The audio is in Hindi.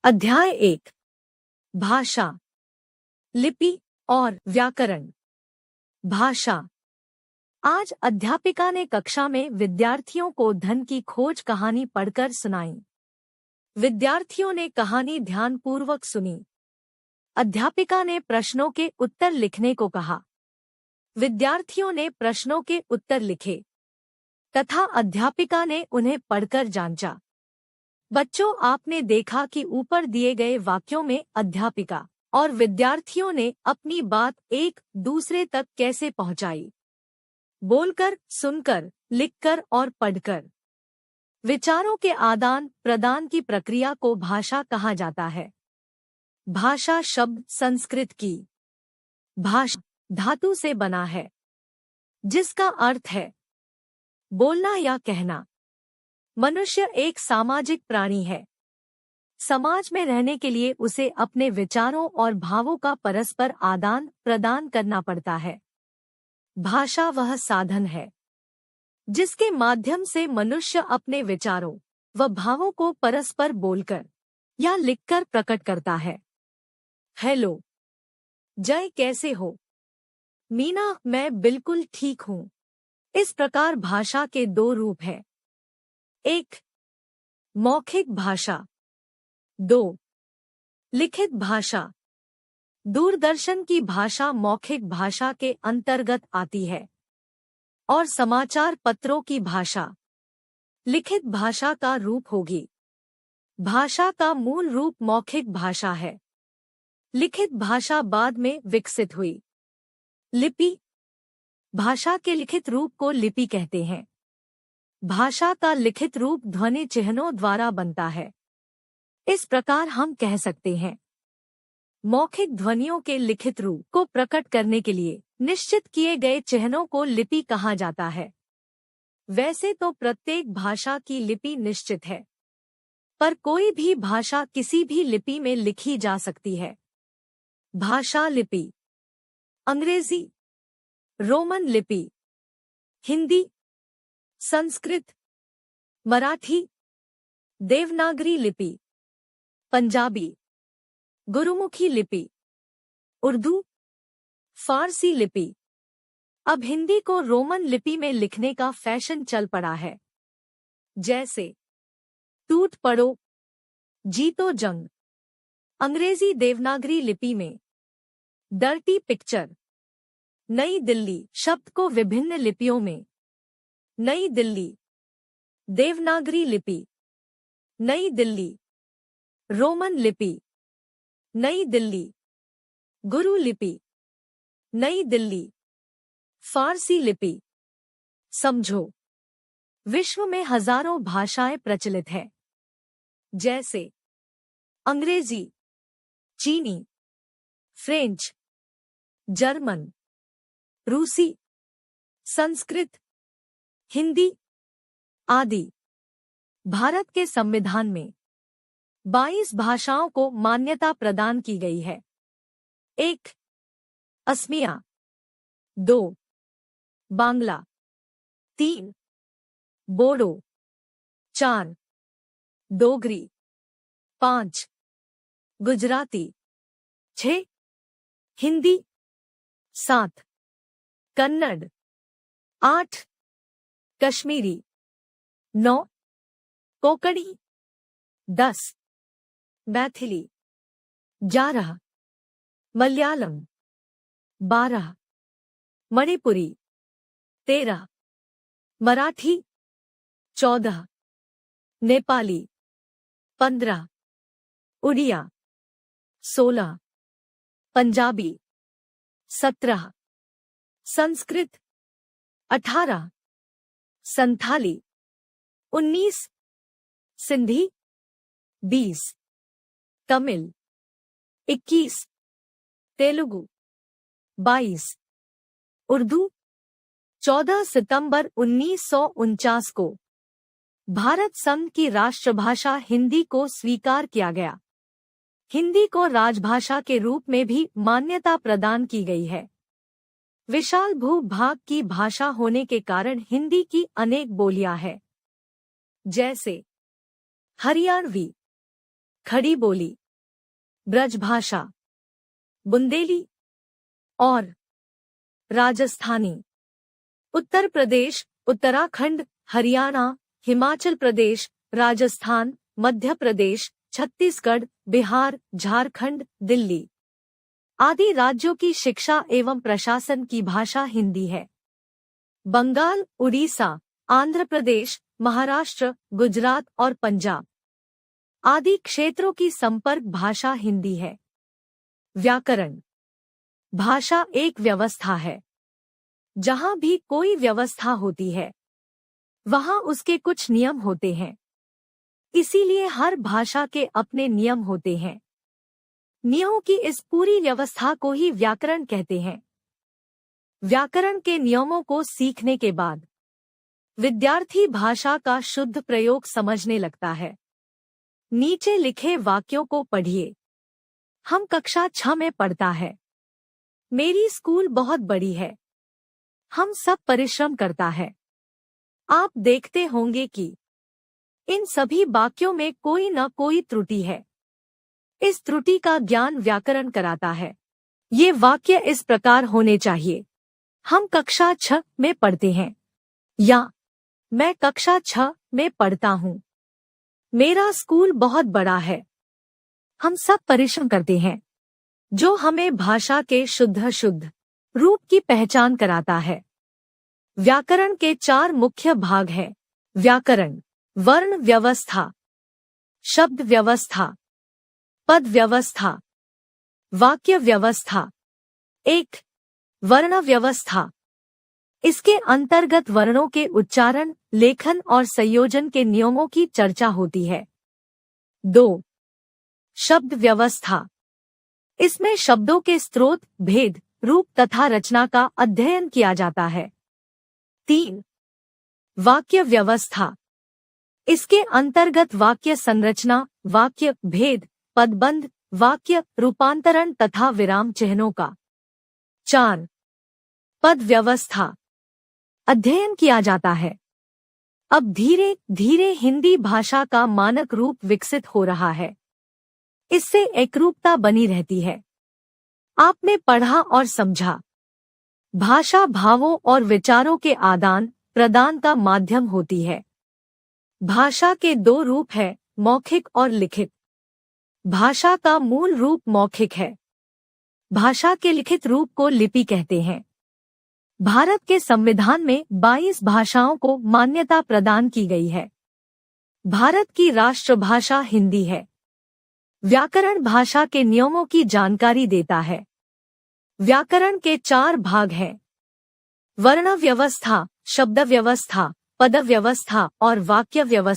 अध्याय 1 भाषा, लिपि और व्याकरण। भाषा। आज अध्यापिका ने कक्षा में विद्यार्थियों को धन की खोज कहानी पढ़कर सुनाई। विद्यार्थियों ने कहानी ध्यानपूर्वक सुनी। अध्यापिका ने प्रश्नों के उत्तर लिखने को कहा। विद्यार्थियों ने प्रश्नों के उत्तर लिखे तथा अध्यापिका ने उन्हें पढ़कर जांचा। बच्चों, आपने देखा कि ऊपर दिए गए वाक्यों में अध्यापिका और विद्यार्थियों ने अपनी बात एक दूसरे तक कैसे पहुंचाई। बोलकर, सुनकर, लिखकर और पढ़कर। विचारों के आदान प्रदान की प्रक्रिया को भाषा कहा जाता है। भाषा शब्द संस्कृत की भाषा धातु से बना है, जिसका अर्थ है बोलना या कहना। मनुष्य एक सामाजिक प्राणी है। समाज में रहने के लिए उसे अपने विचारों और भावों का परस्पर आदान प्रदान करना पड़ता है। भाषा वह साधन है जिसके माध्यम से मनुष्य अपने विचारों व भावों को परस्पर बोलकर या लिखकर प्रकट करता है। हेलो जय, कैसे हो? मीना, मैं बिल्कुल ठीक हूँ। इस प्रकार भाषा के दो रूप हैं। 1. मौखिक भाषा। 2. लिखित भाषा। दूरदर्शन की भाषा मौखिक भाषा के अंतर्गत आती है और समाचार पत्रों की भाषा लिखित भाषा का रूप होगी। भाषा का मूल रूप मौखिक भाषा है। लिखित भाषा बाद में विकसित हुई। लिपि। भाषा के लिखित रूप को लिपि कहते हैं। भाषा का लिखित रूप ध्वनि चिन्हों द्वारा बनता है। इस प्रकार हम कह सकते हैं, मौखिक ध्वनियों के लिखित रूप को प्रकट करने के लिए निश्चित किए गए चिन्हों को लिपि कहा जाता है। वैसे तो प्रत्येक भाषा की लिपि निश्चित है, पर कोई भी भाषा किसी भी लिपि में लिखी जा सकती है। भाषा लिपि। अंग्रेजी, रोमन लिपि, हिंदी, संस्कृत, मराठी, देवनागरी लिपि, पंजाबी, गुरुमुखी लिपि, उर्दू, फारसी लिपि। अब हिंदी को रोमन लिपि में लिखने का फैशन चल पड़ा है। जैसे टूट पड़ो, जीतो जंग। अंग्रेजी देवनागरी लिपि में डर्टी पिक्चर। नई दिल्ली शब्द को विभिन्न लिपियों में नई दिल्ली, देवनागरी लिपि, नई दिल्ली, रोमन लिपि, नई दिल्ली, गुरु लिपि, नई दिल्ली, फारसी लिपि। समझो, विश्व में हजारों भाषाएं प्रचलित हैं, जैसे अंग्रेजी, चीनी, फ्रेंच, जर्मन, रूसी, संस्कृत, हिंदी आदि। भारत के संविधान में 22 भाषाओं को मान्यता प्रदान की गई है। 1. असमिया। 2. बांग्ला। 3. बोडो। 4. डोगरी। 5. गुजराती। 6. हिंदी। 7. कन्नड़। 8. कश्मीरी। 9. कोंकणी। 10. मैथिली। 11. मलयालम। 12. मणिपुरी। 13. मराठी। 14. नेपाली। 15. उड़िया। 16. पंजाबी। 17. संस्कृत। 18. संथाली। 19. सिंधी। 20. तमिल। 21. तेलुगु। 22. उर्दू। 14 सितंबर 1949 को भारत संघ की राष्ट्रभाषा हिंदी को स्वीकार किया गया। हिंदी को राजभाषा के रूप में भी मान्यता प्रदान की गई है। विशाल भू-भाग की भाषा होने के कारण हिंदी की अनेक बोलियां हैं, जैसे हरियाणवी, खड़ी बोली, ब्रजभाषा, बुंदेली और राजस्थानी। उत्तर प्रदेश, उत्तराखंड, हरियाणा, हिमाचल प्रदेश, राजस्थान, मध्य प्रदेश, छत्तीसगढ़, बिहार, झारखंड, दिल्ली आदि राज्यों की शिक्षा एवं प्रशासन की भाषा हिंदी है। बंगाल, उड़ीसा, आंध्र प्रदेश, महाराष्ट्र, गुजरात और पंजाब आदि क्षेत्रों की संपर्क भाषा हिंदी है। व्याकरण भाषा एक व्यवस्था है। जहां भी कोई व्यवस्था होती है वहां उसके कुछ नियम होते हैं। इसीलिए हर भाषा के अपने नियम होते हैं। नियमों की इस पूरी व्यवस्था को ही व्याकरण कहते हैं। व्याकरण के नियमों को सीखने के बाद विद्यार्थी भाषा का शुद्ध प्रयोग समझने लगता है। नीचे लिखे वाक्यों को पढ़िए। हम कक्षा 6 में पढ़ता है। मेरी स्कूल बहुत बड़ी है। हम सब परिश्रम करता है। आप देखते होंगे कि इन सभी वाक्यों में कोई न कोई त्रुटि है। इस त्रुटि का ज्ञान व्याकरण कराता है। ये वाक्य इस प्रकार होने चाहिए। हम कक्षा 6 में पढ़ते हैं, या मैं कक्षा 6 में पढ़ता हूँ। मेरा स्कूल बहुत बड़ा है। हम सब परिश्रम करते हैं, जो हमें भाषा के शुद्ध रूप की पहचान कराता है। व्याकरण के 4 मुख्य भाग हैं। व्याकरण वर्ण व्यवस्था, शब्द व्यवस्था, पद व्यवस्था, वाक्य व्यवस्था। 1. वर्ण व्यवस्था। इसके अंतर्गत वर्णों के उच्चारण, लेखन और संयोजन के नियमों की चर्चा होती है। 2. शब्द व्यवस्था। इसमें शब्दों के स्रोत, भेद, रूप तथा रचना का अध्ययन किया जाता है। 3. वाक्य व्यवस्था। इसके अंतर्गत वाक्य संरचना, वाक्य भेद, पदबंध, वाक्य रूपांतरण तथा विराम चिन्हों का। 4. पद व्यवस्था अध्ययन किया जाता है। अब धीरे धीरे हिंदी भाषा का मानक रूप विकसित हो रहा है। इससे एकरूपता बनी रहती है। आपने पढ़ा और समझा। भाषा भावों और विचारों के आदान प्रदान का माध्यम होती है। भाषा के 2 रूप हैं, मौखिक और लिखित। भाषा का मूल रूप मौखिक है। भाषा के लिखित रूप को लिपि कहते हैं। भारत के संविधान में 22 भाषाओं को मान्यता प्रदान की गई है। भारत की राष्ट्रभाषा हिंदी है। व्याकरण भाषा के नियमों की जानकारी देता है। व्याकरण के 4 भाग हैं। वर्ण व्यवस्था, शब्द व्यवस्था, पद व्यवस्था और वाक्य व्यवस्था।